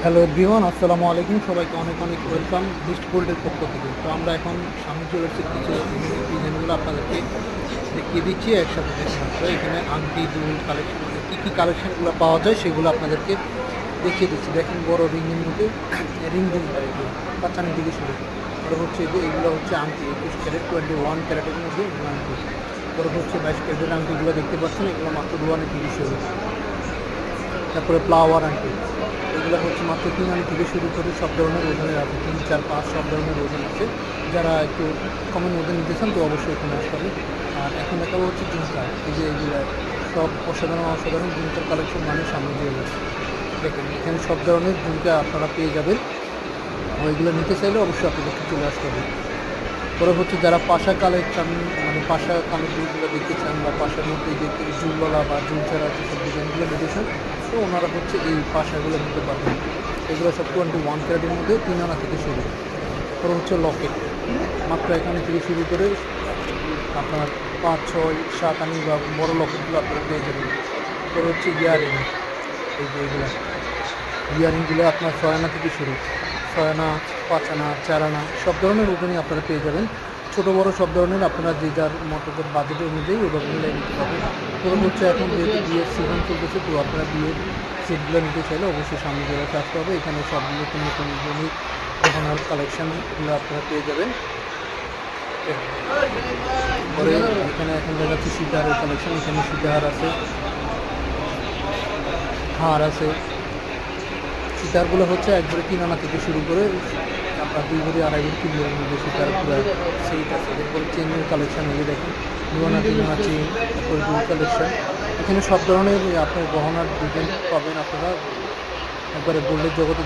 Hello everyone, আসসালামু আলাইকুম। সবাইকে অনেক অনেক ওয়েলকাম বিস্ট গোল্ডের পক্ষ থেকে। তো আমরা এখন সামনে জুয়েলার্সের কিছু ডিজাইনগুলো আপনাদেরকে দেখিয়ে দিচ্ছি। একসাথে দেখুন, আপনারা এখানে আংটি দুল কালেকশন, মানে কী কী কালেকশনগুলো পাওয়া যায় সেগুলো আপনাদেরকে দেখিয়ে দিচ্ছি। দেখেন বড় রিংয়ের মধ্যে রিং ডিজাইন, এগুলো বাচ্চানি থেকে শুরু। তারপর হচ্ছে যে এগুলো হচ্ছে আংটি 21 ক্যারেট 21 ক্যারেটের মধ্যে এগুলো আংটি। তারপর হচ্ছে 22 ক্যারেটের আংটিগুলো দেখতে পাচ্ছেন, এগুলো মাত্র 2 থেকে শুরু। তারপরে ফ্লাওয়ার আংটি, এগুলো হচ্ছে মাত্র 3 থেকে শুরু করে সব ধরনের ওজনের আছে, 3, 4, 5 সব ধরনের ওজন আছে। যারা একটু কমের মধ্যে নিতে চান তো অবশ্যই এখানে আসতে হবে। আর এখন দেখাবো হচ্ছে ঝুমকা, এই যে এগুলো সব অসাধারণ অসাধারণ ঝুমকার কালেকশন মানে সামনে দিয়ে গেছে। দেখেন এখানে সব ধরনের ঝুমকা আপনারা পেয়ে যাবেন। ওইগুলো নিতে চাইলে অবশ্যই আপনাদেরকে চলে আসতে হবে। পরে হচ্ছে যারা পাশা কালেকশন, মানে পাশা কানের দুলগুলো দেখতে চান বা পাশার মধ্যে যে ঝুলওয়ালা বা ঝুল ছাড়া যেসব ডিজাইনগুলো নিতে চান, তো ওনারা হচ্ছে এই পাশাগুলো নিতে পারবেন। এগুলো সব 21 ক্যারেটের মধ্যে 3 থেকে শুরু। পরে হচ্ছে লকেট, মাত্র এখানে থেকে শুরু করে আপনার 5, 6, 7 বা বড় লকেটগুলো আপনারা পেয়ে যাবেন। পরে হচ্ছে ইয়ারিং, এই যে এগুলো ইয়ারিংগুলো আপনার 6 থেকে শুরু, 6 আনা, 5 আনা, 4 আনা সব ধরনের ওজনই আপনারা পেয়ে যাবেন। ছোটো বড়ো সব ধরনের আপনারা যে যার মতোদের বাজেট অনুযায়ী ওইভাবে মিলিয়ে নিতে পারবেন। ধরুন হচ্ছে এখন যেহেতু বিয়ের সিজন চলতেছে, তো আপনারা বিয়ের সেটগুলো নিতে চাইলে অবশ্যই সামনে জেলাতে আসতে হবে। এখানে সব নতুন নতুন ইউনিক গহনার কালেকশানগুলো আপনারা পেয়ে যাবেন। পরে এখানে এখন দেখা যাচ্ছে সীতাহারের কালেকশান, এখানে সীতাহার আছে, হার আছে। সীতারগুলো হচ্ছে একবারে 3 আনা থেকে শুরু করে আপনার 2 ভরি 2.5 ভরি 3 ভরির মধ্যে সীতার পুরো সেইট আছে। এরপরে চেনের কালেকশান, এই যে দেখেন 2 আনা 3 আনা চেন, তারপরে দুল কালেকশান। এখানে সব ধরনের আপনার গহনার ডিজাইন পাবেন আপনারা। একবারে গোল্ডের জগতে